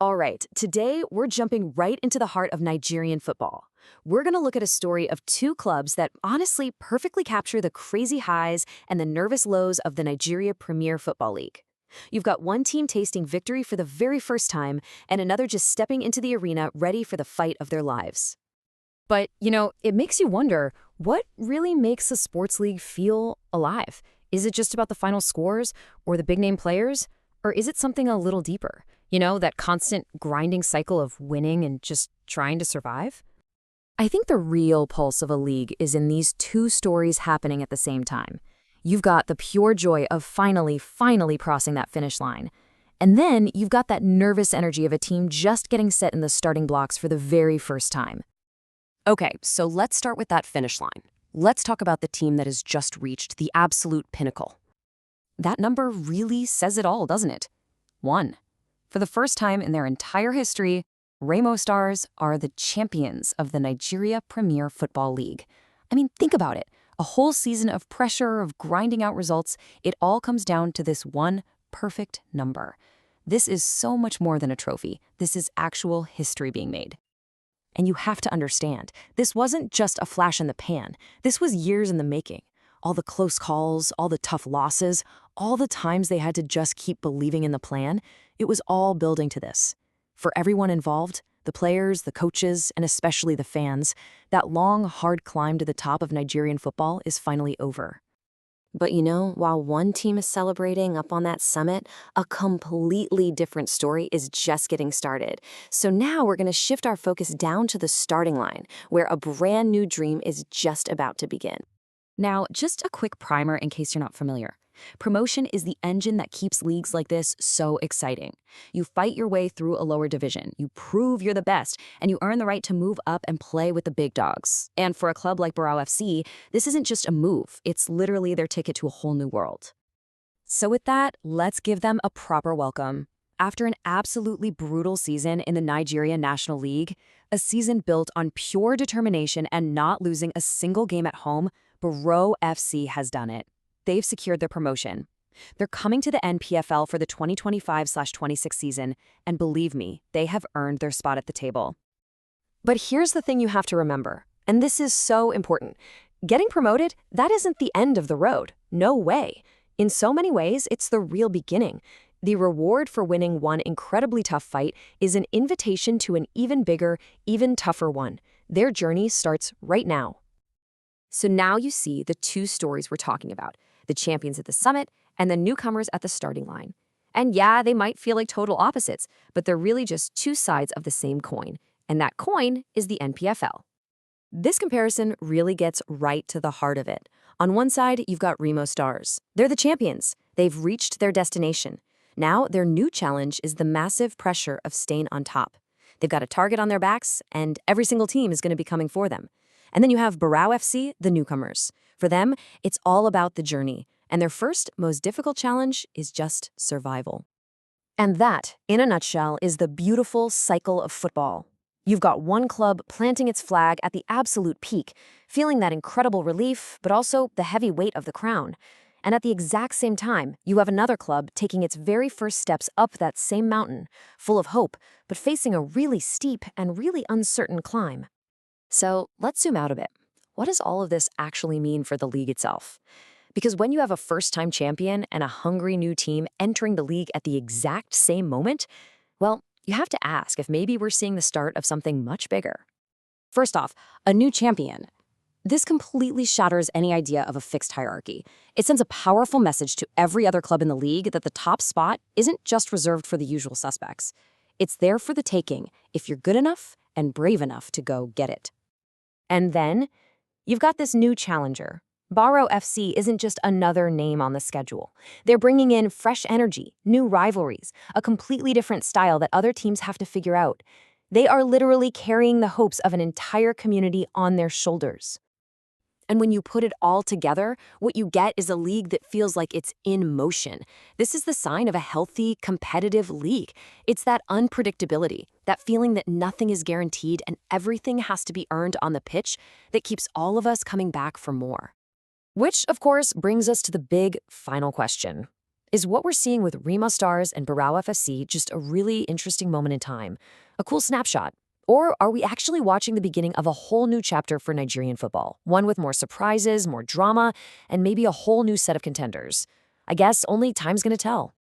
All right, today we're jumping right into the heart of Nigerian football. We're going to look at a story of two clubs that honestly perfectly capture the crazy highs and the nervous lows of the Nigeria Premier Football League. You've got one team tasting victory for the very first time, and another just stepping into the arena ready for the fight of their lives. But, it makes you wonder, what really makes a sports league feel alive? Is it just about the final scores or the big-name players? Or is it something a little deeper? That constant grinding cycle of winning and just trying to survive? I think the real pulse of a league is in these two stories happening at the same time. You've got the pure joy of finally crossing that finish line. And then you've got that nervous energy of a team just getting set in the starting blocks for the very first time. Okay, so let's start with that finish line. Let's talk about the team that has just reached the absolute pinnacle. That number really says it all, doesn't it? 1. For the first time in their entire history, Remo Stars are the champions of the Nigeria Premier Football League. I mean, think about it. A whole season of pressure, of grinding out results, it all comes down to this one perfect number. This is so much more than a trophy. This is actual history being made. And you have to understand, this wasn't just a flash in the pan. This was years in the making. All the close calls, all the tough losses, all the times they had to just keep believing in the plan, it was all building to this. For everyone involved, the players, the coaches, and especially the fans, that long, hard climb to the top of Nigerian football is finally over. But while one team is celebrating up on that summit, a completely different story is just getting started. So now we're going to shift our focus down to the starting line, where a brand new dream is just about to begin. Now, just a quick primer in case you're not familiar. Promotion is the engine that keeps leagues like this so exciting. You fight your way through a lower division, you prove you're the best, and you earn the right to move up and play with the big dogs. And for a club like Barau FC, this isn't just a move, it's literally their ticket to a whole new world. So with that, let's give them a proper welcome. After an absolutely brutal season in the Nigeria National League, a season built on pure determination and not losing a single game at home, Barau FC has done it. They've secured their promotion. They're coming to the NPFL for the 2025/26 season, and believe me, they have earned their spot at the table. But here's the thing you have to remember, and this is so important. Getting promoted, that isn't the end of the road. No way. In so many ways, it's the real beginning. The reward for winning one incredibly tough fight is an invitation to an even bigger, even tougher one. Their journey starts right now. So now you see the two stories we're talking about, the champions at the summit and the newcomers at the starting line. And yeah, they might feel like total opposites, but they're really just two sides of the same coin, and that coin is the NPFL. This comparison really gets right to the heart of it. On one side, you've got Remo Stars. They're the champions. They've reached their destination. Now, their new challenge is the massive pressure of staying on top. They've got a target on their backs, and every single team is going to be coming for them. And then you have Barau FC, the newcomers. For them, it's all about the journey, and their first, most difficult challenge is just survival. And that, in a nutshell, is the beautiful cycle of football. You've got one club planting its flag at the absolute peak, feeling that incredible relief, but also the heavy weight of the crown. And at the exact same time, you have another club taking its very first steps up that same mountain, full of hope, but facing a really steep and really uncertain climb. So let's zoom out a bit. What does all of this actually mean for the league itself? Because when you have a first-time champion and a hungry new team entering the league at the exact same moment, well, you have to ask if maybe we're seeing the start of something much bigger. First off, a new champion. This completely shatters any idea of a fixed hierarchy. It sends a powerful message to every other club in the league that the top spot isn't just reserved for the usual suspects. It's there for the taking if you're good enough and brave enough to go get it. And then, you've got this new challenger. Barau FC isn't just another name on the schedule. They're bringing in fresh energy, new rivalries, a completely different style that other teams have to figure out. They are literally carrying the hopes of an entire community on their shoulders. And when you put it all together, what you get is a league that feels like it's in motion. This is the sign of a healthy, competitive league. It's that unpredictability, that feeling that nothing is guaranteed and everything has to be earned on the pitch that keeps all of us coming back for more. Which, of course, brings us to the big final question. Is what we're seeing with Remo Stars and Barau FC just a really interesting moment in time? A cool snapshot? Or are we actually watching the beginning of a whole new chapter for Nigerian football? One with more surprises, more drama, and maybe a whole new set of contenders? I guess only time's gonna tell.